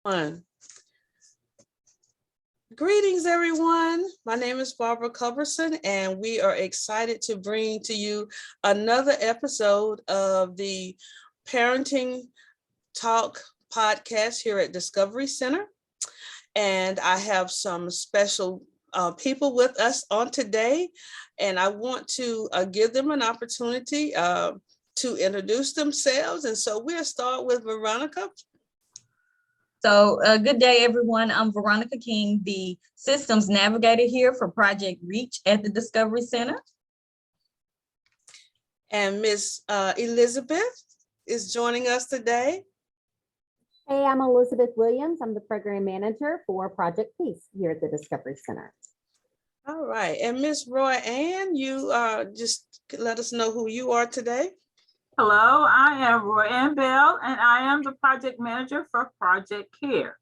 One. Greetings, everyone. My name is Barbara Culberson, and we are excited to bring to you another episode of the Parenting Talk podcast here at Discovery Center. And I have some special people with us on today, and I want to give them an opportunity to introduce themselves. And so we'll start with Veronica. So good day, everyone. I'm Veronica King, the Systems Navigator here for Project Reach at the Discovery Center. And Miss Elizabeth is joining us today. Hey, I'm Elizabeth Williams. I'm the Program Manager for Project Peace here at the Discovery Center. All right. And Miss Roy Ann, you just let us know who you are today. Hello, I am Roy Ann Bell, and I am the project manager for Project Care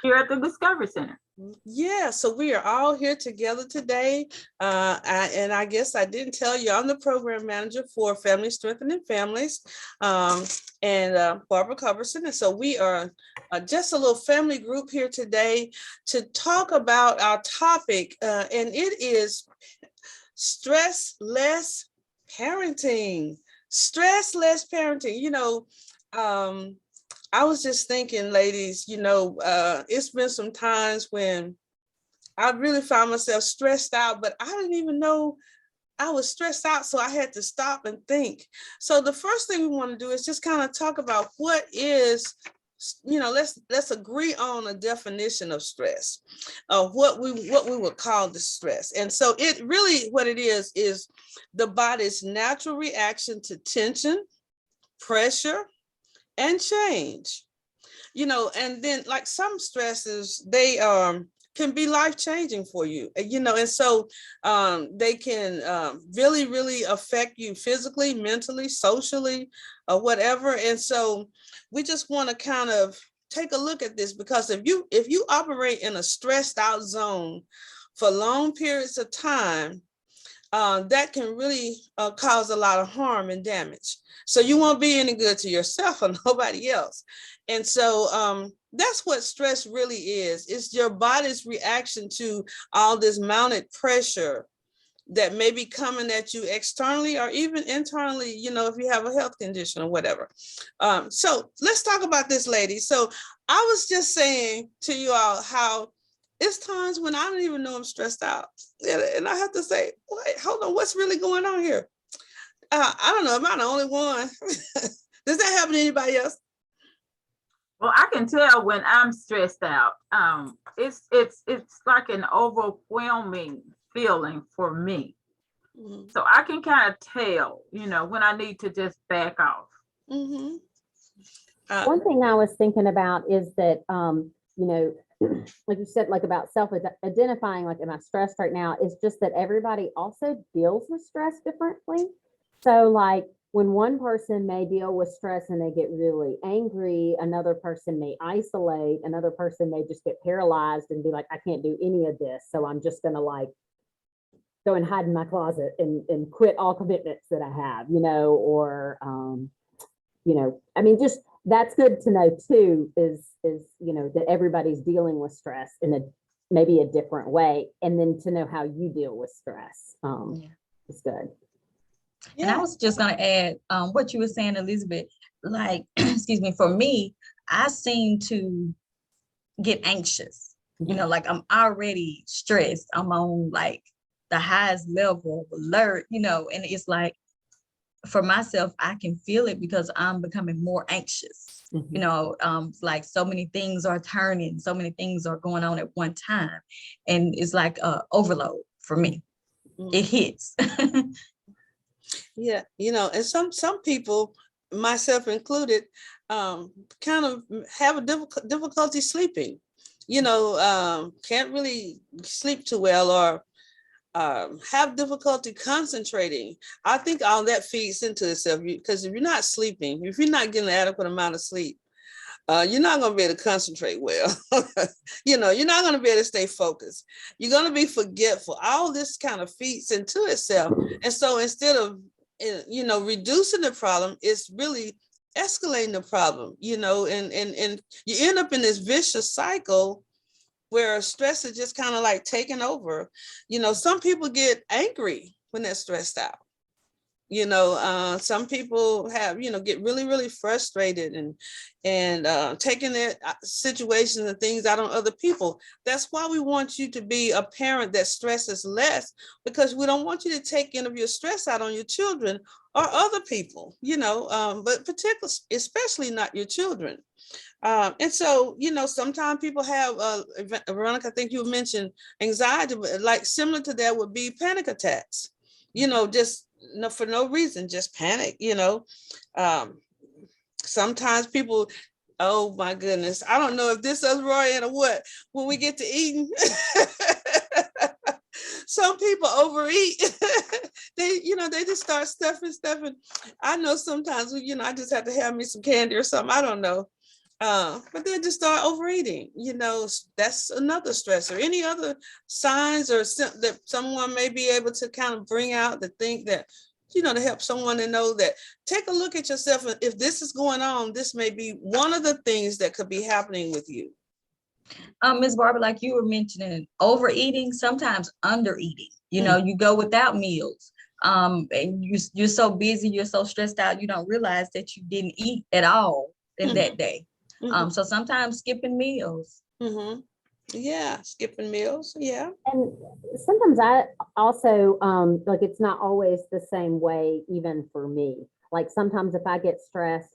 here at the Discovery Center. Yeah, so we are all here together today. And I guess I didn't tell you, I'm the program manager for Family Strengthening Families and Barbara Culberson. And so we are just a little family group here today to talk about our topic, and it is stress-less parenting. Stress-less parenting. I was just thinking, ladies, it's been some times when I really found myself stressed out, but I didn't even know I was stressed out. So I had to stop and think. So the first thing we want to do is just kind of talk about what is, let's agree on a definition of stress, of what we would call the stress. And so it really, what it is the body's natural reaction to tension, pressure, and change. And then like some stresses, they can be life-changing for you, and so they can really, really affect you physically, mentally, socially, or whatever. And so we just want to kind of take a look at this, because if you operate in a stressed out zone for long periods of time, that can really cause a lot of harm and damage. So you won't be any good to yourself or nobody else. And so that's what stress really is. It's your body's reaction to all this mounted pressure that may be coming at you externally or even internally, if you have a health condition or whatever. So let's talk about this, ladies. So I was just saying to you all how it's times when I don't even know I'm stressed out. And I have to say, wait, hold on, what's really going on here? I don't know, am I the only one? Does that happen to anybody else? Well, I can tell when I'm stressed out. It's like an overwhelming feeling for me. Mm-hmm. So I can kind of tell, when I need to just back off. Mm-hmm. One thing I was thinking about is that, like you said, like about self-identifying, like, am I stressed right now? It's just that everybody also deals with stress differently. So like when one person may deal with stress and they get really angry, another person may isolate, another person may just get paralyzed and be like, I can't do any of this. So I'm just going to like go and hide in my closet and quit all commitments that I have, or, just that's good to know too, is, that everybody's dealing with stress in maybe a different way. And then to know how you deal with stress is good. Yeah. And I was just going to add what you were saying, Elizabeth, like, excuse me, for me, I seem to get anxious, like I'm already stressed. I'm on like the highest level of alert, and it's like, for myself, I can feel it because I'm becoming more anxious. Mm-hmm. Like so many things are turning, so many things are going on at one time. And it's like overload for me. Mm-hmm. It hits. Yeah, and some people, myself included, kind of have a difficulty sleeping, can't really sleep too well, or have difficulty concentrating. I think all that feeds into itself, because if you're not sleeping, if you're not getting an adequate amount of sleep, you're not going to be able to concentrate well. You're not going to be able to stay focused. You're going to be forgetful. All this kind of feeds into itself. And so instead of, reducing the problem, it's really escalating the problem, and you end up in this vicious cycle where stress is just kind of like taking over. Some people get angry when they're stressed out. Some people have, get really, really frustrated and taking their situations and things out on other people. That's why we want you to be a parent that stresses less, because we don't want you to take any of your stress out on your children or other people, but particularly, especially not your children. And so, sometimes people have, Veronica, I think you mentioned anxiety, but like similar to that would be panic attacks, just for no reason, just panic, sometimes people, oh my goodness, I don't know if this is Roy or what, when we get to eating, some people overeat. They just start stuffing. I know sometimes, I just have to have me some candy or something. I don't know. But they just start overeating. That's another stressor. Any other signs or that someone may be able to kind of bring out to think that, to help someone to know that, take a look at yourself. If this is going on, this may be one of the things that could be happening with you. Ms. Barbara, like you were mentioning, overeating, sometimes undereating. You go without meals. And you're so busy, you're so stressed out, you don't realize that you didn't eat at all in that day. So sometimes skipping meals. Yeah, skipping meals. Yeah. And sometimes I also, like, it's not always the same way, even for me. Like sometimes if I get stressed,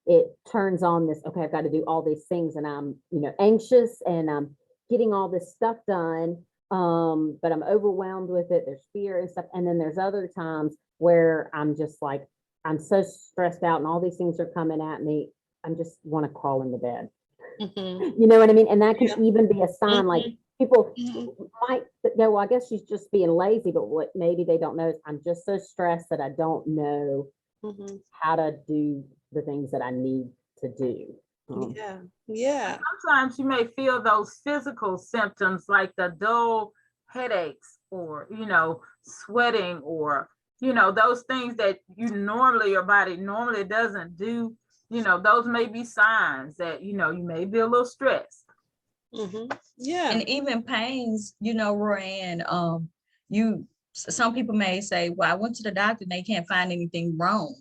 it turns on this, okay, I've got to do all these things and I'm, anxious and I'm getting all this stuff done. But I'm overwhelmed with it. There's fear and stuff. And then there's other times where I'm just like, I'm so stressed out and all these things are coming at me. I just want to crawl in the bed. You know what I mean? And that can even be a sign, like people might go, well, I guess she's just being lazy, but what maybe they don't know is I'm just so stressed that I don't know how to do the things that I need to do. Yeah. Sometimes you may feel those physical symptoms like the dull headaches or, sweating or, those things that your body normally doesn't do. Those may be signs that, you may be a little stressed. Yeah. And even pains, Roanne, some people may say, well, I went to the doctor and they can't find anything wrong,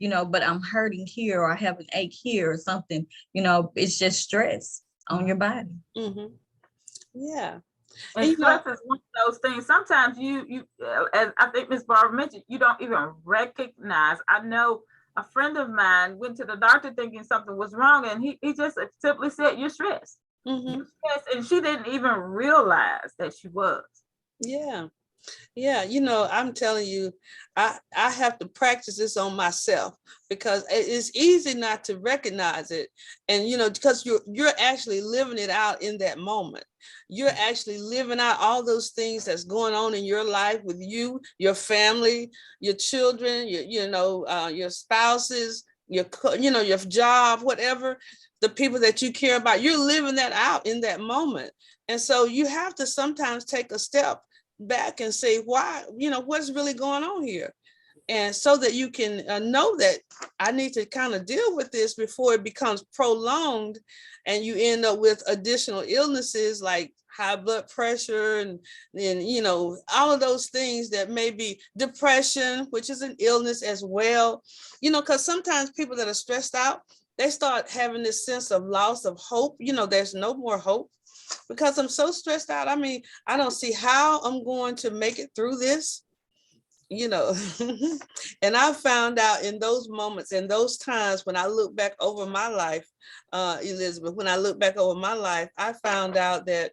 but I'm hurting here or I have an ache here or something, it's just stress on your body. Yeah. And stress is one of those things. Sometimes you, as I think Ms. Barbara mentioned, you don't even recognize. I know a friend of mine went to the doctor thinking something was wrong, and he just simply said, "You're stressed." You're stressed, and she didn't even realize that she was. Yeah. I'm telling you, I have to practice this on myself because it's easy not to recognize it. And, because you're actually living it out in that moment. You're actually living out all those things that's going on in your life with you, your family, your children, your spouses, your job, whatever, the people that you care about. You're living that out in that moment. And so you have to sometimes take a step back and say, why, what's really going on here? And so that you can know that I need to kind of deal with this before it becomes prolonged and you end up with additional illnesses like high blood pressure and all of those things that may be depression, which is an illness as well, because sometimes people that are stressed out, they start having this sense of loss of hope. There's no more hope. Because I'm so stressed out. I mean, I don't see how I'm going to make it through this, And I found out in those moments, in those times when I look back over my life, Elizabeth, when I look back over my life, I found out that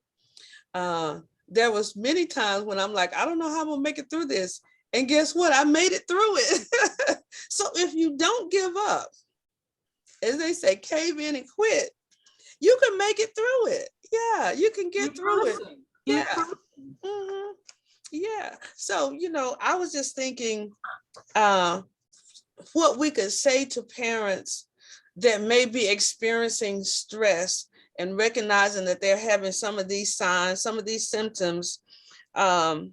there was many times when I'm like, I don't know how I'm gonna make it through this. And guess what? I made it through it. So if you don't give up, as they say, cave in and quit, you can make it through it. Yeah, you can get through it. Yeah. Yeah. So, I was just thinking what we could say to parents that may be experiencing stress and recognizing that they're having some of these signs, some of these symptoms. What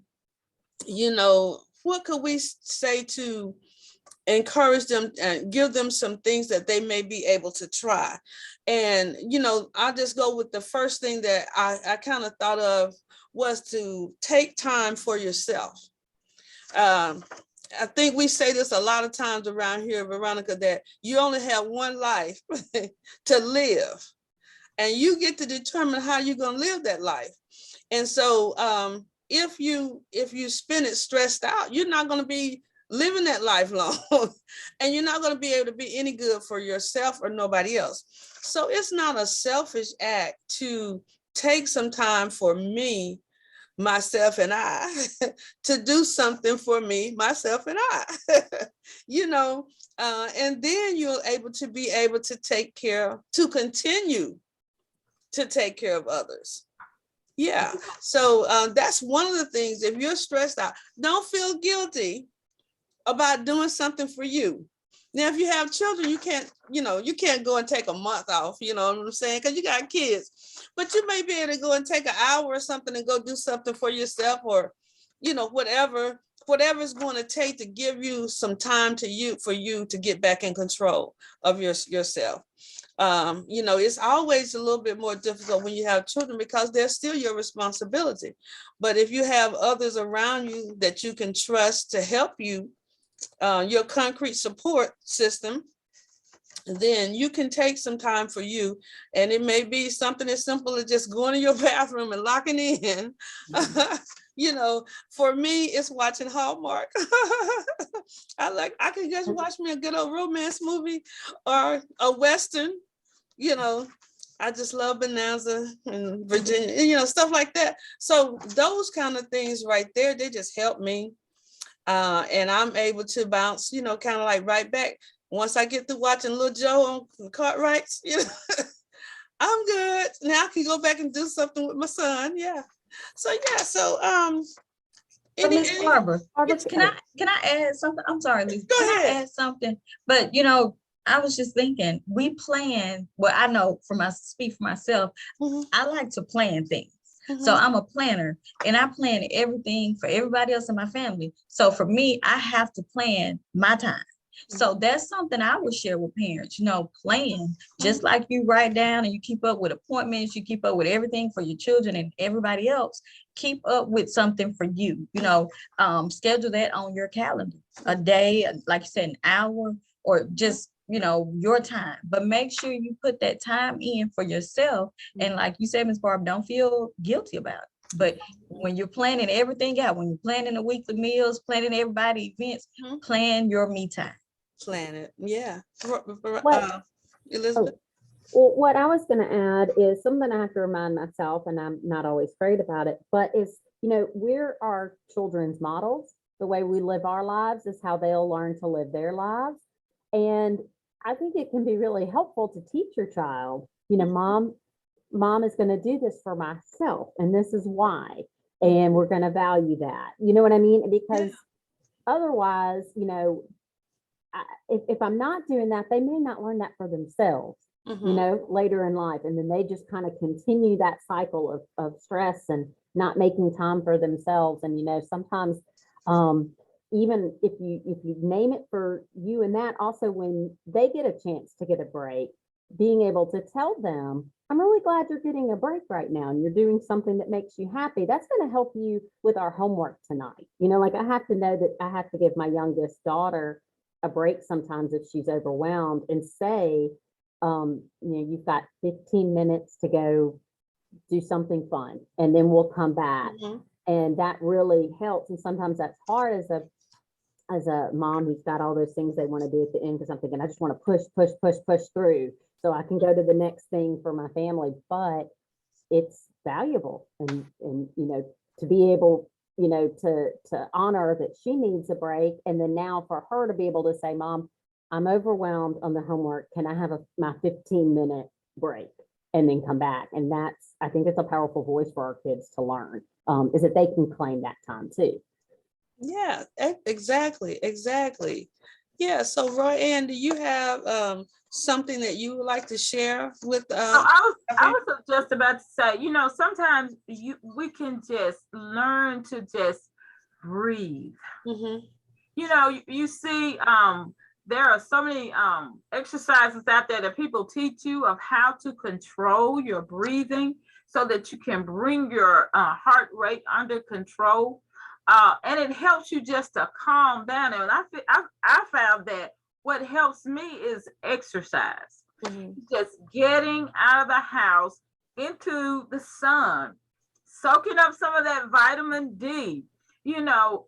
could we say to encourage them and give them some things that they may be able to try. And, I'll just go with the first thing that I kind of thought of was to take time for yourself. I think we say this a lot of times around here, Veronica, that you only have one life to live, and you get to determine how you're going to live that life. And so if you spend it stressed out, you're not going to be living that life long, and you're not going to be able to be any good for yourself or nobody else. So it's not a selfish act to take some time for me, myself, and I to do something for me, myself, and I, and then you're able to continue to take care of others. Yeah. So that's one of the things. If you're stressed out, don't feel guilty about doing something for you. Now, if you have children, you can't go and take a month off, you know what I'm saying? Because you got kids, but you may be able to go and take an hour or something and go do something for yourself, or, whatever it's going to take to give you some time for you to get back in control of yourself. It's always a little bit more difficult when you have children because they're still your responsibility. But if you have others around you that you can trust to help you, your concrete support system, then you can take some time for you. And it may be something as simple as just going to your bathroom and locking in. For me, it's watching Hallmark. I can just watch me a good old romance movie or a Western. I just love Bonanza and Virginia, stuff like that. So those kind of things right there, they just help me. And I'm able to bounce, kind of like right back. Once I get through watching Little Joe on Cartwrights, I'm good. Now I can go back and do something with my son. Yeah. So Miss Barbara, can I add something? I'm sorry, Lisa. Go ahead. I add something? But I was just thinking, we plan. Well, I know speak for myself. Mm-hmm. I like to plan things. Mm-hmm. So I'm a planner, and I plan everything for everybody else in my family. So for me, I have to plan my time. Mm-hmm. So that's something I would share with parents, plan, just like you write down and you keep up with appointments, you keep up with everything for your children and everybody else, keep up with something for you, schedule that on your calendar, a day, like you said, an hour, or just your time, but make sure you put that time in for yourself. And like you said, Ms. Barb, don't feel guilty about it. But when you're planning everything out, when you're planning the weekly meals, planning everybody events, plan your me time. Plan it. Yeah. Elizabeth. Well, what I was going to add is something I have to remind myself, and I'm not always great about it, but is, we're our children's models. The way we live our lives is how they'll learn to live their lives. And I think it can be really helpful to teach your child, mom is going to do this for myself, and this is why, and we're going to value that. You know what I mean? Because otherwise, if I'm not doing that, they may not learn that for themselves, later in life. And then they just kind of continue that cycle of stress and not making time for themselves. And, sometimes, even if you name it for you, and that also when they get a chance to get a break, being able to tell them, I'm really glad you're getting a break right now and you're doing something that makes you happy. That's going to help you with our homework tonight. I have to know that I have to give my youngest daughter a break sometimes if she's overwhelmed, and say, you've got 15 minutes to go do something fun, and then we'll come back. And that really helps. And sometimes that's hard as a mom who's got all those things they want to do at the end, because I'm thinking, I just want to push through so I can go to the next thing for my family. But it's valuable, and to be able, to honor that she needs a break. And then now for her to be able to say, Mom, I'm overwhelmed on the homework. Can I have my 15-minute break and then come back? And I think it's a powerful voice for our kids to learn, is that they can claim that time too. Yeah, exactly. Yeah. So Roy Ann, do you have something that you would like to share with? I was just about to say, sometimes we can just learn to just breathe. you know, you see, there are so many exercises out there that people teach you of how to control your breathing so that you can bring your heart rate under control. And it helps you just to calm down. And I found that what helps me is exercise. Just getting out of the house into the sun, soaking up some of that vitamin D, you know,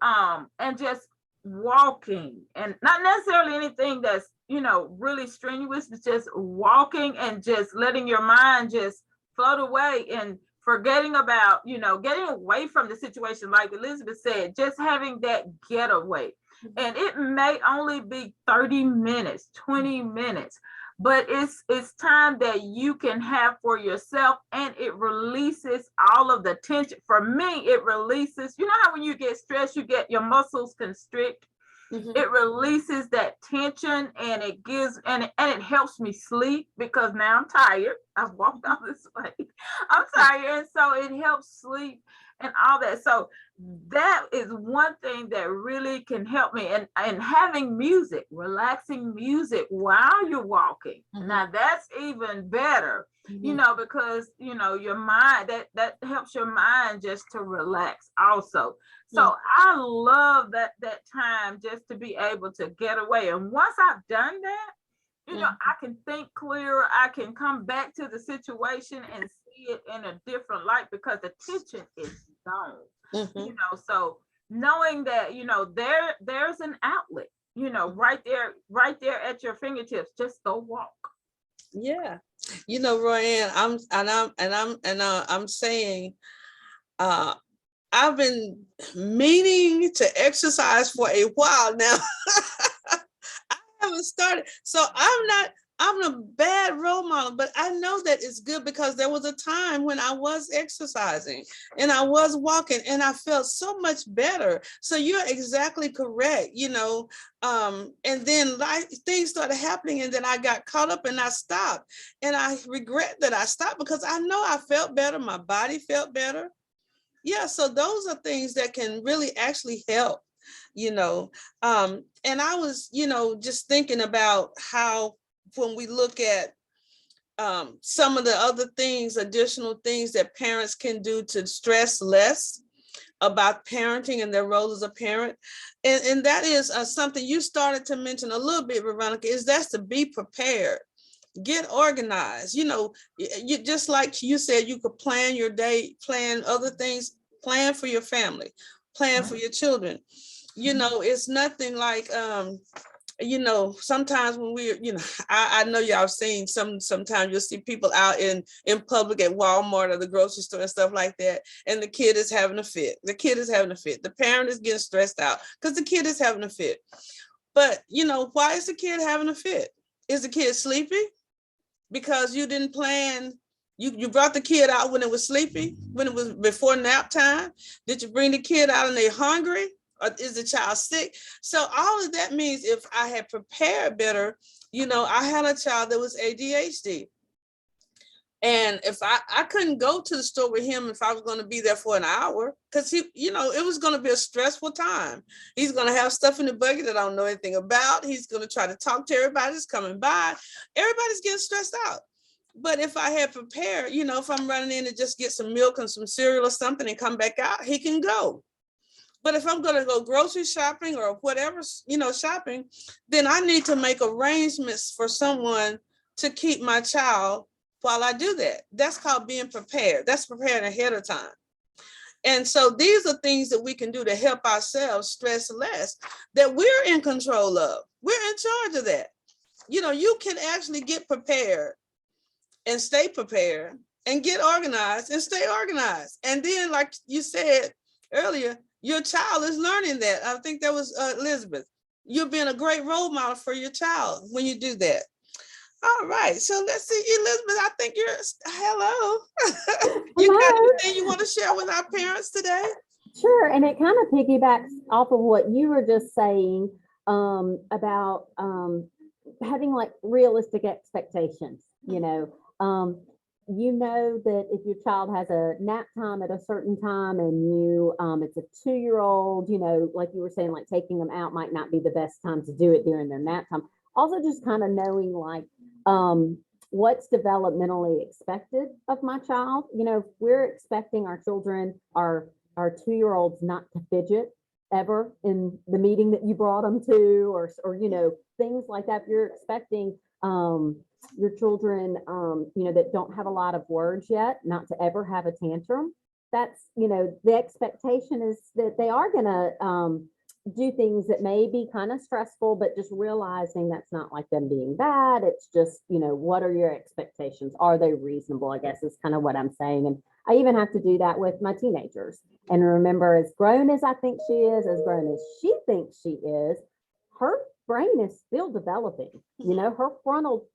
and just walking, and not necessarily anything that's, you know, really strenuous, but just walking and just letting your mind just float away and forgetting about, you know, getting away from the situation. Like Elizabeth said, just having that getaway. And it may only be 30 minutes, 20 minutes, but it's time that you can have for yourself, and it releases all of the tension. For me, it releases, you know how when you get stressed, you get your muscles constrict. It releases that tension, and it gives, and it helps me sleep, because now I'm tired. I've walked all this way. I'm tired, and so it helps sleep and all that. So that is one thing that really can help me. And having music, relaxing music while you're walking. Now that's even better, you know, because, you know, your mind, that helps your mind just to relax also. So I love that time just to be able to get away. And once I've done that, you know, I can think clearer. I can come back to the situation and see it in a different light, because the tension is gone. You know, so knowing that, you know, there's an outlet, you know, right there at your fingertips. Just go walk. Yeah, you know, Royanne, I'm saying, I've been meaning to exercise for a while now. I haven't started, so I'm a bad role model, but I know that it's good, because there was a time when I was exercising and I was walking and I felt so much better. So you're exactly correct, you know, and then things started happening, and then I got caught up and I stopped, and I regret that I stopped, because I know I felt better. My body felt better. Yeah, so those are things that can really actually help, you know. And I was, you know, just thinking about how, when we look at some of the other things, additional things that parents can do to stress less about parenting and their role as a parent. And that is something you started to mention a little bit, Veronica, is that's to be prepared. Get organized. You know, you just like you said, you could plan your day, plan other things, plan for your family, plan for your children. You know, it's nothing like you know, sometimes when we're, you know, I know y'all seen sometimes you'll see people out in public at Walmart or the grocery store and stuff like that, and the kid is having a fit. The kid is having a fit. The parent is getting stressed out because the kid is having a fit. But, you know, why is the kid having a fit? Is the kid sleepy? Because you didn't plan, you brought the kid out when it was sleepy, when it was before nap time? Did you bring the kid out and they're hungry? Or is the child sick? So all of that means if I had prepared better, you know, I had a child that was ADHD. And if I couldn't go to the store with him if I was going to be there for an hour, because he, you know, it was going to be a stressful time. He's going to have stuff in the bucket that I don't know anything about. He's going to try to talk to everybody that's coming by. Everybody's getting stressed out. But if I had prepared, you know, if I'm running in to just get some milk and some cereal or something and come back out, he can go. But if I'm going to go grocery shopping or whatever, you know, shopping, then I need to make arrangements for someone to keep my child while I do that. That's called being prepared. That's preparing ahead of time. And so these are things that we can do to help ourselves stress less, that we're in control of. We're in charge of that. You know, you can actually get prepared and stay prepared and get organized and stay organized. And then, like you said earlier, your child is learning that. I think that was Elizabeth. You're being a great role model for your child when you do that. All right, so let's see, Elizabeth, I think you're, hello. You got anything you want to share with our parents today? Sure, and it kind of piggybacks off of what you were just saying about having like realistic expectations, you know. you know that if your child has a nap time at a certain time and you it's a 2-year-old, you know, like you were saying, like taking them out might not be the best time to do it during their nap time. Also just kind of knowing like what's developmentally expected of my child. You know, if we're expecting our children, our 2-year-olds not to fidget ever in the meeting that you brought them to, or you know, things like that. If you're expecting your children, you know, that don't have a lot of words yet, not to ever have a tantrum, that's, you know, the expectation is that they are going to do things that may be kind of stressful, but just realizing that's not like them being bad. It's just, you know, what are your expectations? Are they reasonable? I guess is kind of what I'm saying. And I even have to do that with my teenagers and remember, as grown as I think she is, as grown as she thinks she is, her brain is still developing. You know, her frontal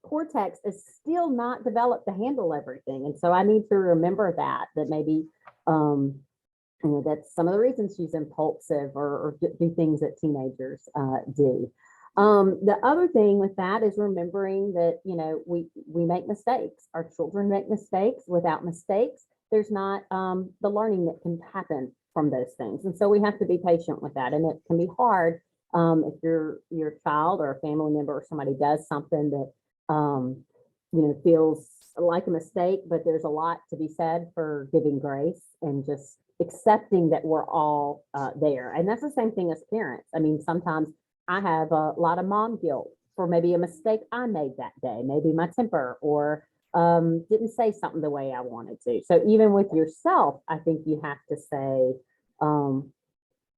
cortex is still not developed to handle everything. And so I need to remember that maybe, you know, that's some of the reasons she's impulsive or do things that teenagers do. The other thing with that is remembering that, you know, we make mistakes. Our children make mistakes. Without mistakes, there's not the learning that can happen from those things. And so we have to be patient with that. And it can be hard if your child or a family member or somebody does something that, you know, feels like a mistake, but there's a lot to be said for giving grace and just accepting that we're all there. And that's the same thing as parents. I mean, sometimes I have a lot of mom guilt for maybe a mistake I made that day, maybe my temper, or didn't say something the way I wanted to. So even with yourself, I think you have to say,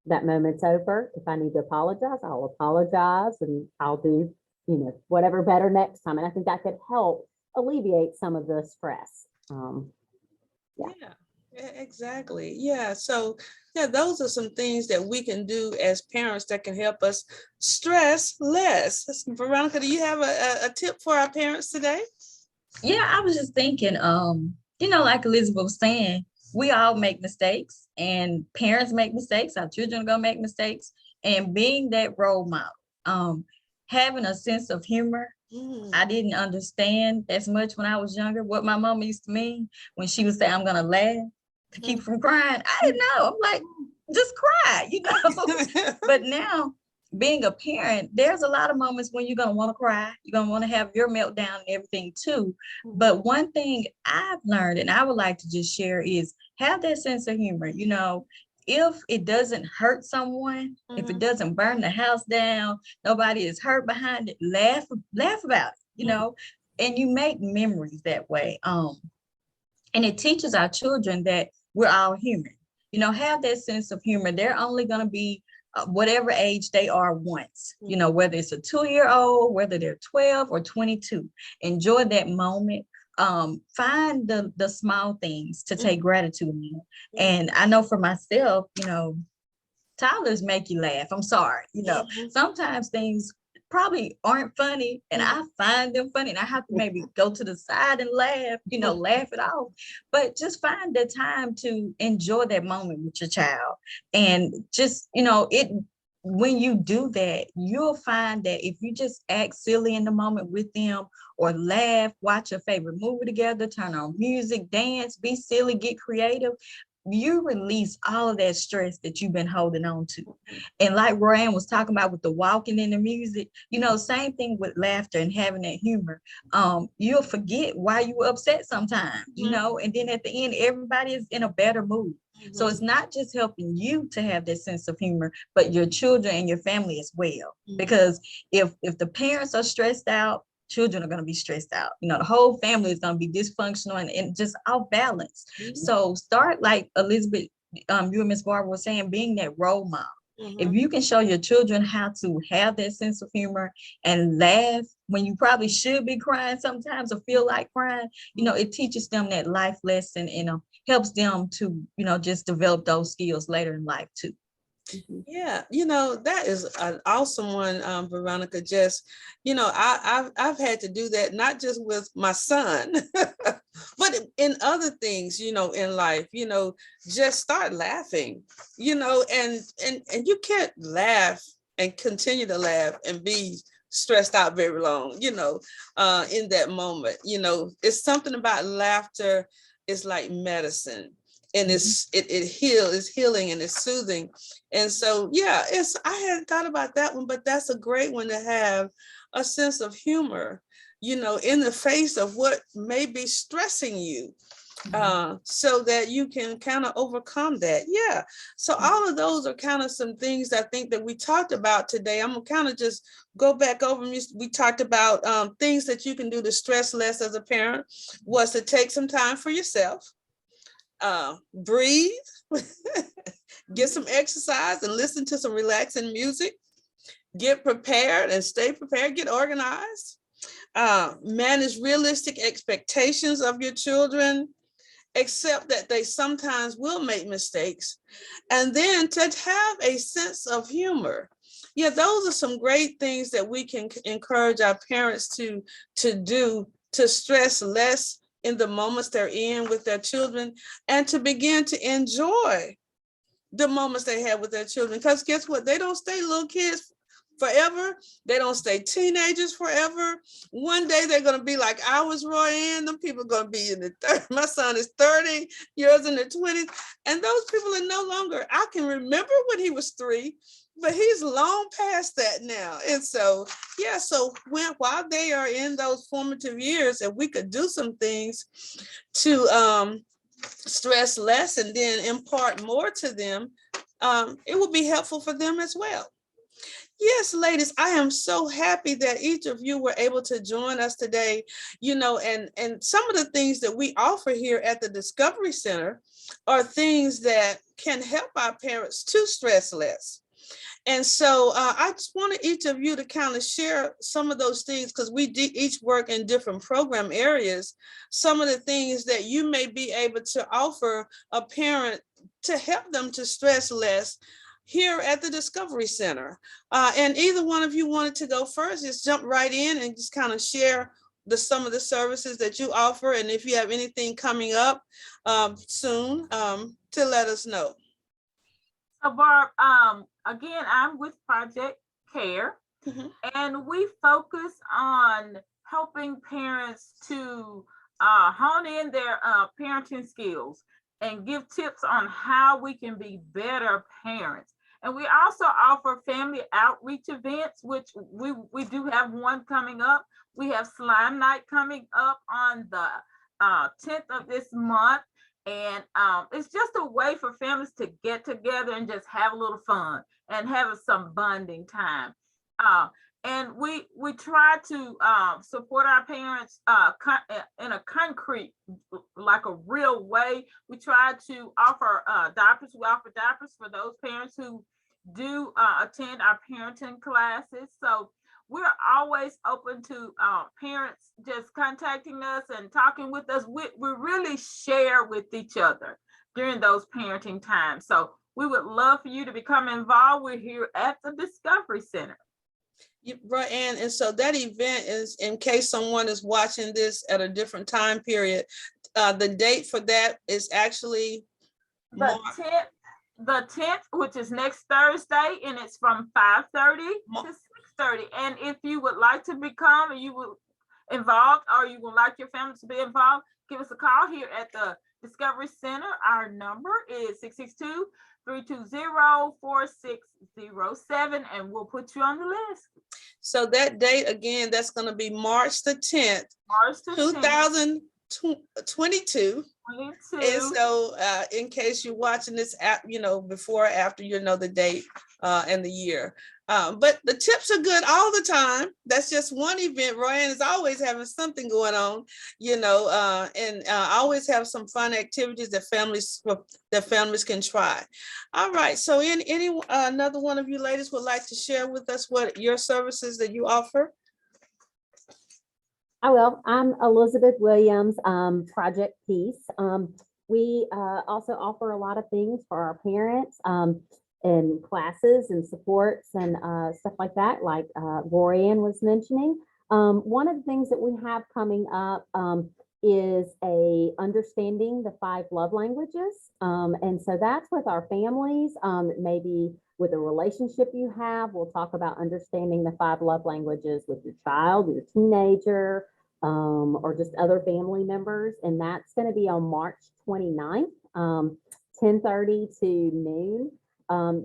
that moment's over. If I need to apologize, I'll apologize and I'll do, you know, whatever better next time. And I think that could help alleviate some of the stress. Yeah, exactly. Yeah. So yeah, those are some things that we can do as parents that can help us stress less. Veronica, do you have a tip for our parents today? Yeah, I was just thinking, you know, like Elizabeth was saying, we all make mistakes and parents make mistakes. Our children are gonna make mistakes, and being that role model, having a sense of humor. I didn't understand as much when I was younger what my mama used to mean when she would say, I'm gonna laugh to keep from crying. I didn't know. I'm like, just cry, you know. But now, being a parent, there's a lot of moments when you're gonna want to cry, you're gonna want to have your meltdown and everything too. But one thing I've learned and I would like to just share is have that sense of humor. You know, if it doesn't hurt someone, if it doesn't burn the house down, nobody is hurt behind it, laugh about it, you know, and you make memories that way. And it teaches our children that we're all human. You know, have that sense of humor. They're only going to be whatever age they are once, you know, whether it's a 2-year-old, whether they're 12 or 22. Enjoy that moment. Find the small things to take gratitude in. And I know for myself, you know, toddlers make you laugh. I'm sorry. You know, sometimes things probably aren't funny and I find them funny and I have to maybe go to the side and laugh, you know, laugh it off. But just find the time to enjoy that moment with your child. And just, you know, when you do that, you'll find that if you just act silly in the moment with them or laugh, watch your favorite movie together, turn on music, dance, be silly, get creative, you release all of that stress that you've been holding on to. And like Roanne was talking about with the walking and the music, you know, same thing with laughter and having that humor. You'll forget why you were upset sometimes, you know, and then at the end, everybody is in a better mood. So it's not just helping you to have that sense of humor, but your children and your family as well. Because if the parents are stressed out, children are going to be stressed out. You know, the whole family is going to be dysfunctional and just off balance. So start like Elizabeth, you and Miss Barbara were saying, being that role model. If you can show your children how to have that sense of humor and laugh when you probably should be crying sometimes or feel like crying, you know, it teaches them that life lesson and helps them to, you know, just develop those skills later in life too. Yeah, you know, that is an awesome one, Veronica. Just, you know, I've had to do that, not just with my son, but in other things, you know, in life, you know, just start laughing, you know, and you can't laugh and continue to laugh and be stressed out very long, in that moment. It's something about laughter. It's like medicine, and it's healing and it's soothing. And so, yeah, I hadn't thought about that one, but that's a great one to have, a sense of humor, in the face of what may be stressing you. So that you can kind of overcome that. Yeah. So all of those are kind of some things I think that we talked about today. I'm gonna kind of just go back over. We talked about things that you can do to stress less as a parent, was to take some time for yourself, breathe, get some exercise and listen to some relaxing music, get prepared and stay prepared, get organized, manage realistic expectations of your children, accept that they sometimes will make mistakes, and then to have a sense of humor. Yeah, those are some great things that we can encourage our parents to do, to stress less in the moments they're in with their children, and to begin to enjoy the moments they have with their children. Because guess what? They don't stay little kids forever. They don't stay teenagers forever. One day they're going to be like I was, Roy Ann. Them people are going to be in the 30s. My son is 30, yours in the 20s. And those people are no longer, I can remember when he was 3, but he's long past that now. And so, yeah, so while they are in those formative years, if we could do some things to stress less and then impart more to them, it will be helpful for them as well. Yes, ladies, I am so happy that each of you were able to join us today, and some of the things that we offer here at the Discovery Center are things that can help our parents to stress less. And so I just wanted each of you to kind of share some of those things, because we each work in different program areas, some of the things that you may be able to offer a parent to help them to stress less here at the Discovery Center. And either one of you wanted to go first, just jump right in and just kind of share some of the services that you offer. And if you have anything coming up soon, to let us know. So Barb, again, I'm with Project Care, and we focus on helping parents to hone in their parenting skills and give tips on how we can be better parents. And we also offer family outreach events, which we do have one coming up. We have Slime Night coming up on the 10th of this month. And it's just a way for families to get together and just have a little fun and have some bonding time. And we try to support our parents in a concrete, like a real way. We try to offer diapers. We offer diapers for those parents who do attend our parenting classes. So we're always open to parents just contacting us and talking with us. We really share with each other during those parenting times. So we would love for you to become involved. We're here at the Discovery Center. Right, and so that event is, in case someone is watching this at a different time period, the date for that is actually the 10th, which is next Thursday, and it's from 5:30 to 6:30. And if you would like to become, and you would involved, or you would like your family to be involved, give us a call here at the Discovery Center. Our number is 662-320-4607, and we'll put you on the list. So that date again, that's going to be March the 10th, 2022. And so in case you're watching this before or after, the date and the year. But the tips are good all the time. That's just one event. Royanne is always having something going on, and always have some fun activities that families can try. All right. So another one of you ladies would like to share with us what your services that you offer? I will. I'm Elizabeth Williams, Project Peace. We also offer a lot of things for our parents and classes and supports and stuff like that, like Royanne was mentioning. One of the things that we have coming up is understanding the 5 love languages. And so that's with our families, maybe with the relationship you have. We'll talk about understanding the 5 love languages with your child, your teenager, or just other family members. And that's going to be on March 29th, 10:30 to noon.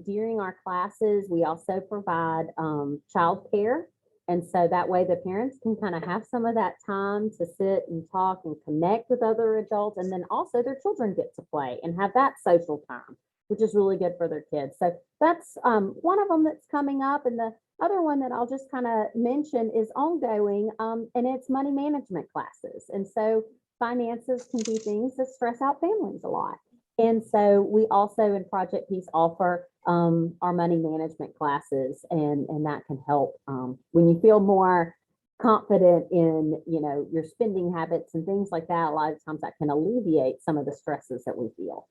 During our classes, we also provide childcare. And so that way the parents can kind of have some of that time to sit and talk and connect with other adults. And then also their children get to play and have that social time, which is really good for their kids. So that's one of them that's coming up. And the other one that I'll just kind of mention is ongoing, and it's money management classes. And so finances can be things that stress out families a lot. And so we also in Project Peace offer our money management classes, and that can help when you feel more confident in, you know, your spending habits and things like that. A lot of times that can alleviate some of the stresses that we feel.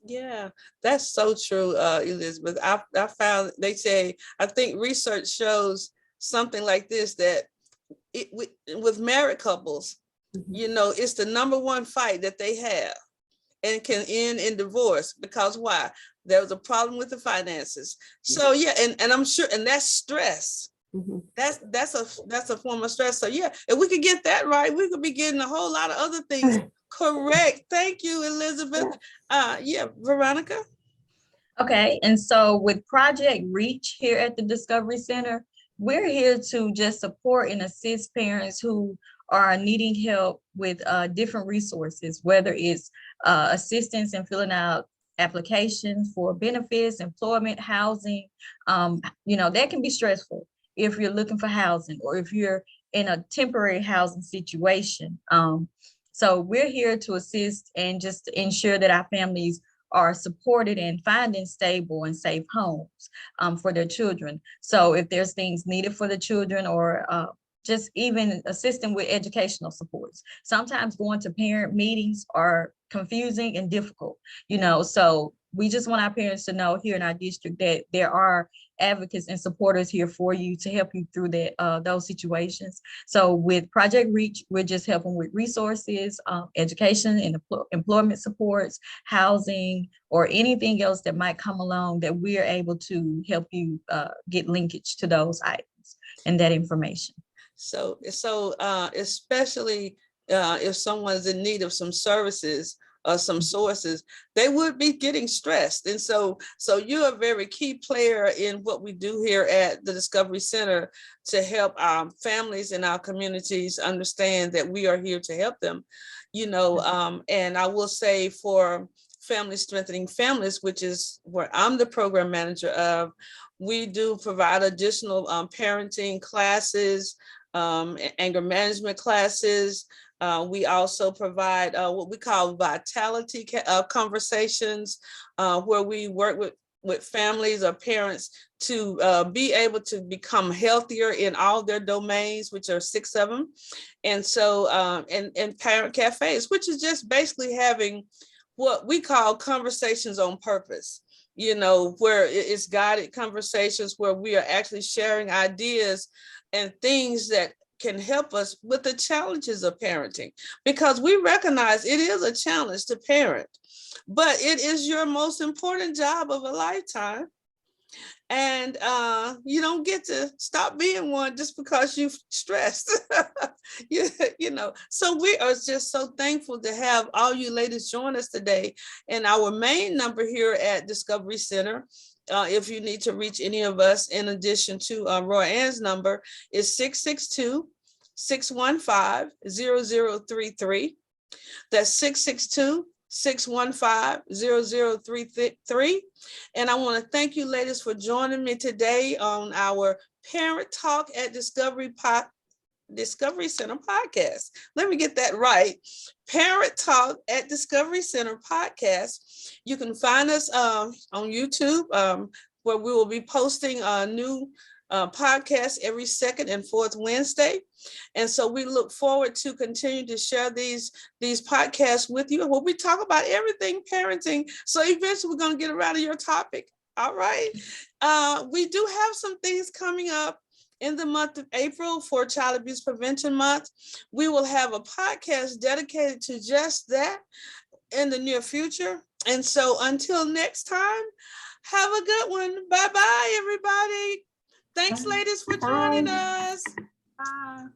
Yeah, that's so true, Elizabeth. I found, they say, I think research shows something like this, that with married couples, you know, it's the number one fight that they have, and can end in divorce. Because why? There was a problem with the finances. So yeah, and I'm sure, and that's stress. That's a form of stress. So yeah, if we could get that right, we could be getting a whole lot of other things correct. Thank you, Elizabeth. Yeah, Veronica. Okay, and so with Project Reach here at the Discovery Center, we're here to just support and assist parents who are needing help with different resources, whether it's assistance in filling out applications for benefits, employment, housing. You know, that can be stressful if you're looking for housing or if you're in a temporary housing situation. So we're here to assist and just ensure that our families are supported in finding stable and safe homes for their children. So if there's things needed for the children, or just even assisting with educational supports. Sometimes going to parent meetings are confusing and difficult, you know, so we just want our parents to know here in our district that there are advocates and supporters here for you to help you through that those situations. So with Project Reach, we're just helping with resources, education and employment supports, housing, or anything else that might come along that we're able to help you get linkage to those items and that information. So especially if someone's in need of some services or some sources, they would be getting stressed. And so you're a very key player in what we do here at the Discovery Center to help our families and our communities understand that we are here to help them, you know. And I will say, for Family Strengthening Families, which is where I'm the program manager of, we do provide additional parenting classes, anger management classes. We also provide what we call vitality conversations, where we work with families or parents to be able to become healthier in all their domains, which are 6 of them. And so, and parent cafes, which is just basically having what we call conversations on purpose, you know, where it's guided conversations where we are actually sharing ideas and things that can help us with the challenges of parenting, because we recognize it is a challenge to parent, but it is your most important job of a lifetime. And you don't get to stop being one just because you've stressed. you know, so we are just so thankful to have all you ladies join us today. And our main number here at Discovery Center, if you need to reach any of us, in addition to Roy Ann's number, is 662-615-0033. That's 662-615-0033. And I want to thank you ladies for joining me today on our Parent Talk at Discovery Center podcast. Let me get that right. Parent Talk at Discovery Center podcast. You can find us on YouTube, where we will be posting a new podcast every second and fourth Wednesday. And so we look forward to continue to share these podcasts with you. We'll be talking about everything parenting. So eventually we're going to get around to your topic. All right. We do have some things coming up in the month of April for Child Abuse Prevention Month. We will have a podcast dedicated to just that in the near future. And so until next time, Have a good one. Bye-bye, everybody. Thanks, ladies, for joining us. Bye.